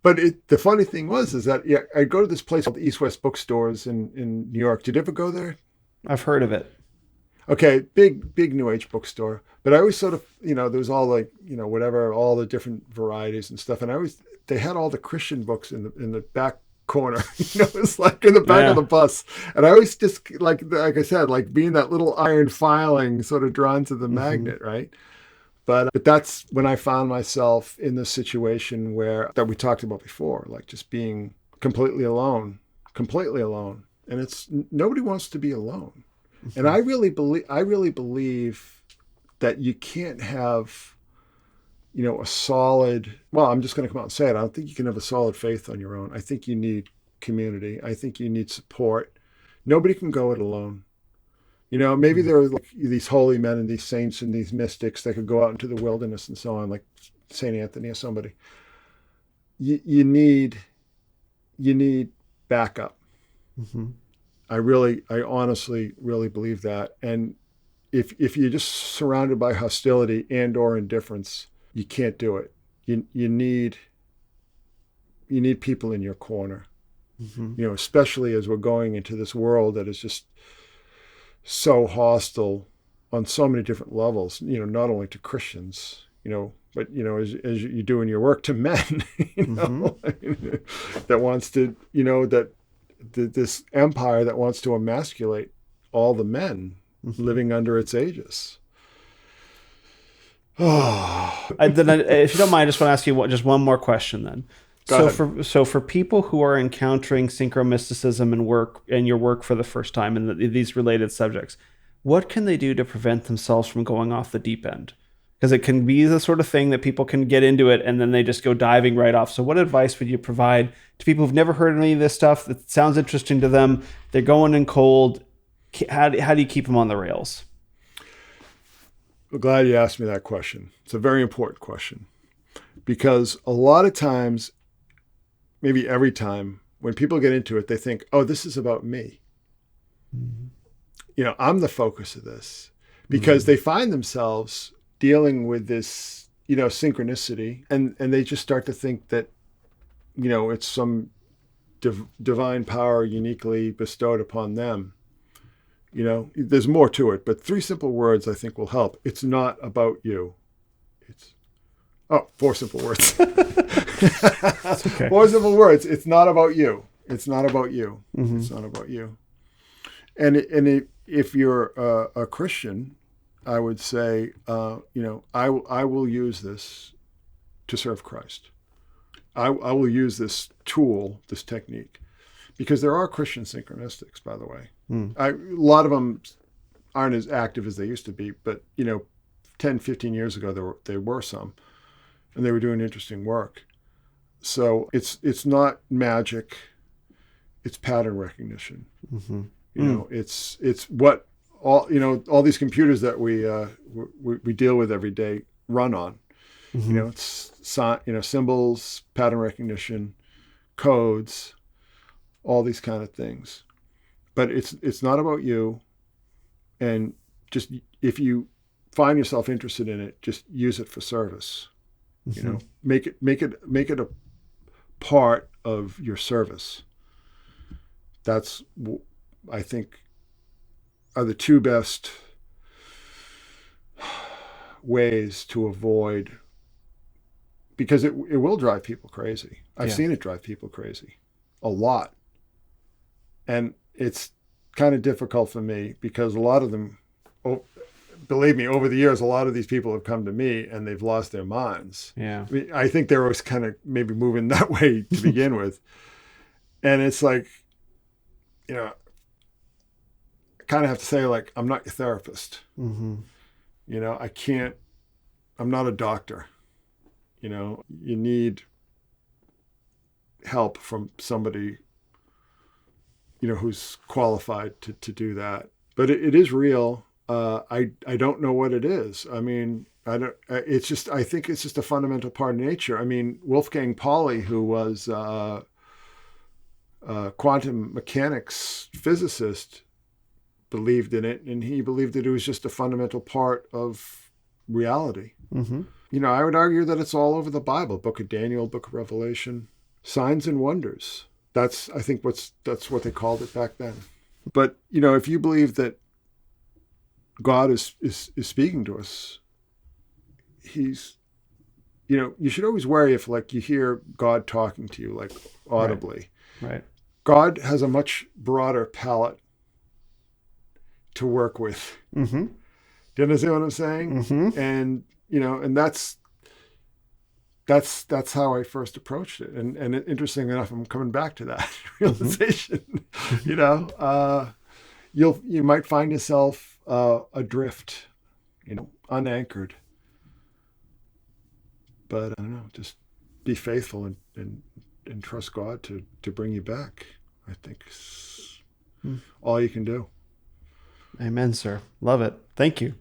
But the funny thing is that I'd go to this place called the East West Bookstores in New York. Did you ever go there? I've heard of it. Okay, big New Age bookstore. But I always sort of, there was all like, whatever, all the different varieties and stuff. And they had all the Christian books in the back corner. It's like in the back of the bus. And I always just like I said, like being that little iron filing sort of drawn to the magnet, right? But that's when I found myself in this situation that we talked about before, like just being completely alone. And nobody wants to be alone. And I really believe that you can't have, a solid, well, I'm just going to come out and say it. I don't think you can have a solid faith on your own. I think you need community. I think you need support. Nobody can go it alone. Maybe there are like these holy men and these saints and these mystics that could go out into the wilderness and so on, like St. Anthony or somebody. You need backup. Mm-hmm. I honestly really believe that. And if you're just surrounded by hostility and or indifference, you can't do it. You need people in your corner. Mm-hmm. Especially as we're going into this world that is just so hostile on so many different levels, not only to Christians, but, as you do in your work to men, that wants to, this empire that wants to emasculate all the men living under its aegis. Oh. If you don't mind, I just want to ask you just one more question then. So for people who are encountering synchromysticism and your work for the first time and these related subjects, what can they do to prevent themselves from going off the deep end? Because it can be the sort of thing that people can get into it and then they just go diving right off. So what advice would you provide to people who've never heard any of this stuff that sounds interesting to them? They're going in cold. How do you keep them on the rails? I'm glad you asked me that question. It's a very important question because a lot of times, maybe every time, when people get into it, they think, oh, this is about me. Mm-hmm. I'm the focus of this because they find themselves dealing with this, synchronicity and they just start to think that, it's some divine power uniquely bestowed upon them. There's more to it, but 3 simple words I think will help. It's not about you. 4 simple words. Okay. 4 simple words. It's not about you. It's not about you. Mm-hmm. It's not about you. And if you're a Christian, I would say, I will use this to serve Christ. I will use this tool, this technique, because there are Christian synchronistics, by the way. A lot of them aren't as active as they used to be, but 10, 15 years ago there were some, and they were doing interesting work. So it's not magic, it's pattern recognition. Mm-hmm. It's what all these computers that we deal with every day run on. Mm-hmm. It's symbols, pattern recognition, codes, all these kind of things. But it's not about you. And just if you find yourself interested in it, just use it for service. Mm-hmm. Make it a part of your service. That's, I think, are the 2 best ways to avoid, because it will drive people crazy. I've seen it drive people crazy a lot. And it's kind of difficult for me because a lot of them, believe me, over the years, a lot of these people have come to me and they've lost their minds. Yeah. I think they were kind of maybe moving that way to begin with. And it's like, I kind of have to say, like, I'm not your therapist. Mm-hmm. I'm not a doctor. You need help from somebody, who's qualified to do that. But it is real. I don't know what it is. I mean, I think it's just a fundamental part of nature. I mean, Wolfgang Pauli, who was a quantum mechanics physicist, believed in it, and he believed that it was just a fundamental part of reality. Mm-hmm. I would argue that it's all over the Bible, Book of Daniel, Book of Revelation. signs and wonders. I think that's what they called it back then. But, you know, if you believe that God is speaking to us, he's, you know, you should always worry if, like, you hear God talking to you, like, audibly. Right. God has a much broader palette to work with. Mm-hmm. Do you understand what I'm saying? Mm-hmm. And, you know, and that's how I first approached it. And interesting enough, I'm coming back to that realization. Mm-hmm. You know, you might find yourself adrift, you know, unanchored. But I don't know, just be faithful and trust God to bring you back. I think is all you can do. Amen, sir. Love it. Thank you.